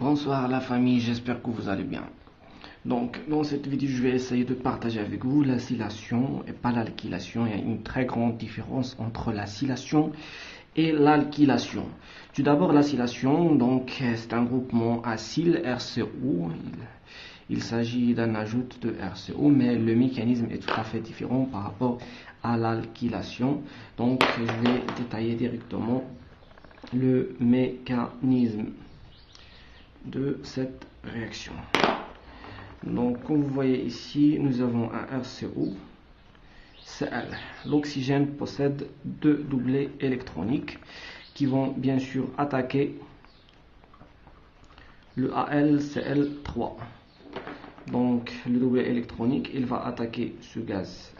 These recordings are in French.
Bonsoir la famille, j'espère que vous allez bien. Donc, dans cette vidéo, je vais essayer de partager avec vous l'acylation et pas l'alkylation. Il y a une très grande différence entre l'acylation et l'alkylation. Tout d'abord, l'acylation, donc, c'est un groupement acyle RCO. Il s'agit d'un ajout de RCO, mais le mécanisme est tout à fait différent par rapport à l'alkylation. Donc, je vais détailler directement le mécanisme de cette réaction. Donc, comme vous voyez ici, nous avons un RCO, Cl. L'oxygène possède deux doublets électroniques qui vont bien sûr attaquer le AlCl3. Donc, le doublet électronique, il va attaquer ce gaz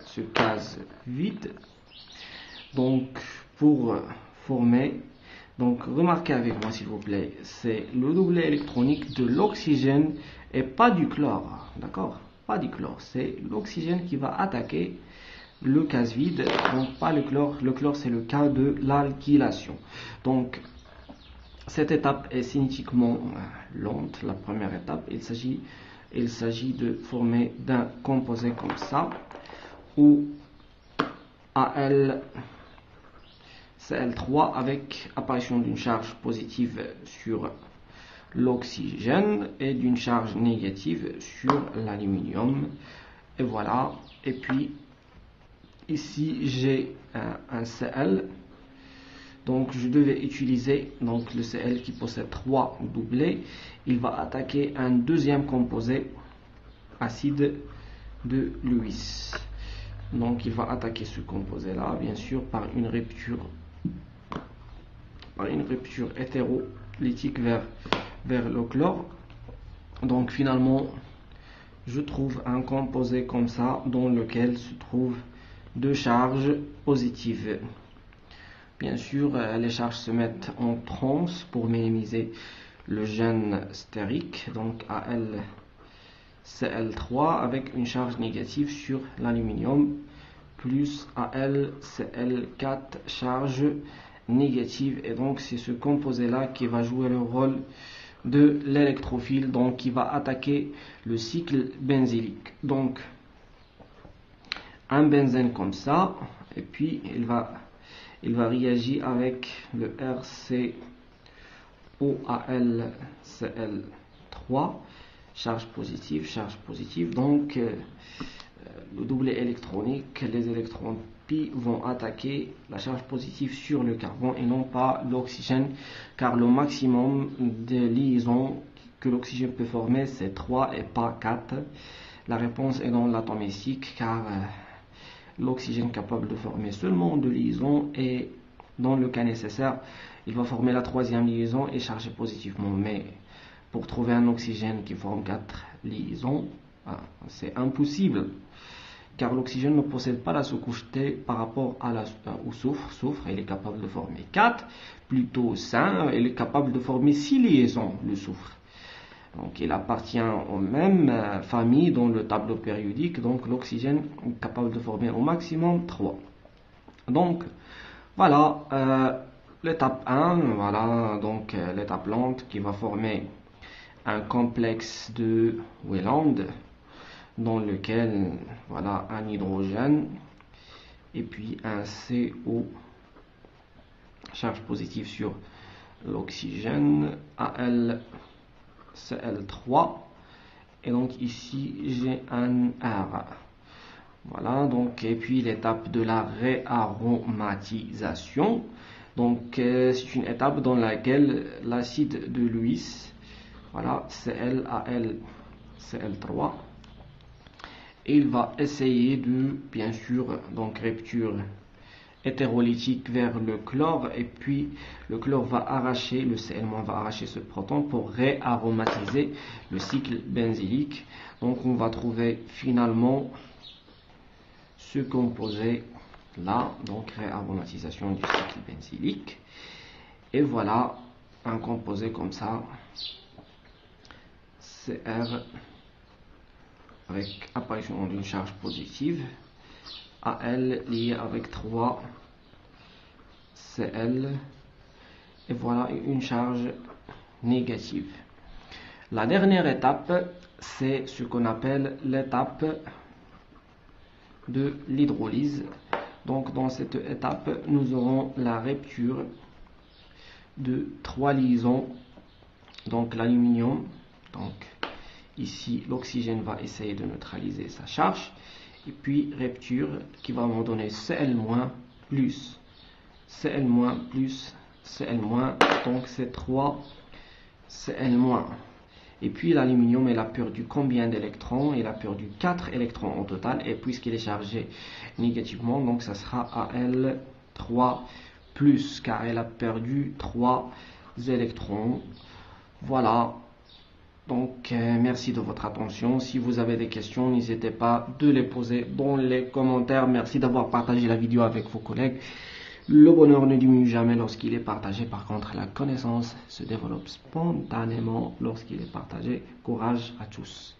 vide. Donc, pour former, donc remarquez avec moi s'il vous plaît, c'est le doublet électronique de l'oxygène et pas du chlore, d'accord? Pas du chlore, c'est l'oxygène qui va attaquer le gaz vide, donc pas le chlore. Le chlore, c'est le cas de l'alkylation. Donc, cette étape est cinétiquement lente. La première étape, il s'agit de former d'un composé comme ça, où AlCl3 avec apparition d'une charge positive sur l'oxygène et d'une charge négative sur l'aluminium. Et voilà. Et puis ici j'ai un Cl. Donc je devais utiliser donc le Cl qui possède 3 doublets. Il va attaquer un deuxième composé acide de Lewis. Donc il va attaquer ce composé là, bien sûr, par une rupture hétérolytique vers le chlore. Donc finalement je trouve un composé comme ça dans lequel se trouvent deux charges positives. Bien sûr, les charges se mettent en transe pour minimiser le gène stérique, donc AlCl3 avec une charge négative sur l'aluminium, plus AlCl4 charge négative. Et donc c'est ce composé là qui va jouer le rôle de l'électrophile, donc qui va attaquer le cycle benzylique. Donc un benzène comme ça, et puis il va réagir avec le RCOAlCl3, charge positive. Donc le doublet électronique, les électrons pi vont attaquer la charge positive sur le carbone et non pas l'oxygène, car le maximum de liaisons que l'oxygène peut former c'est 3 et pas 4. La réponse est dans l'atomistique, car l'oxygène capable de former seulement 2 liaisons, et dans le cas nécessaire il va former la troisième liaison et charger positivement. Mais pour trouver un oxygène qui forme 4 liaisons, c'est impossible, car l'oxygène ne possède pas la sous-couche T par rapport au soufre. Il est capable de former 4, plutôt 5, il est capable de former 6 liaisons, le soufre. Donc il appartient aux mêmes familles dans le tableau périodique. Donc l'oxygène est capable de former au maximum 3. Donc voilà l'étape 1, voilà donc l'étape lente qui va former un complexe de Wieland dans lequel voilà un hydrogène et puis un CO, charge positive sur l'oxygène, AlCl3, et donc ici j'ai un R. Voilà, donc, et puis l'étape de la réaromatisation. Donc c'est une étape dans laquelle l'acide de Lewis, voilà, ClAlCl3, il va essayer de, bien sûr, donc rupture hétérolytique vers le chlore, et puis le chlore va arracher, le Cl- va arracher ce proton pour réaromatiser le cycle benzylique. Donc on va trouver finalement ce composé là, donc réaromatisation du cycle benzylique, et voilà un composé comme ça, Cr avec apparition d'une charge positive, Al lié avec 3 Cl, et voilà une charge négative. La dernière étape, c'est ce qu'on appelle l'étape de l'hydrolyse. Donc dans cette étape, nous aurons la rupture de 3 liaisons. Donc l'aluminium, donc ici l'oxygène va essayer de neutraliser sa charge. Et puis rupture qui va me donner Cl- plus Cl- plus Cl-, donc c'est 3 Cl-. Et puis l'aluminium, il a perdu combien d'électrons? Il a perdu 4 électrons au total, et puisqu'il est chargé négativement, donc ça sera Al3+, car elle a perdu 3 électrons. Voilà. Donc merci de votre attention. Si vous avez des questions, n'hésitez pas de les poser dans les commentaires. Merci d'avoir partagé la vidéo avec vos collègues. Le bonheur ne diminue jamais lorsqu'il est partagé. Par contre, la connaissance se développe spontanément lorsqu'il est partagé. Courage à tous.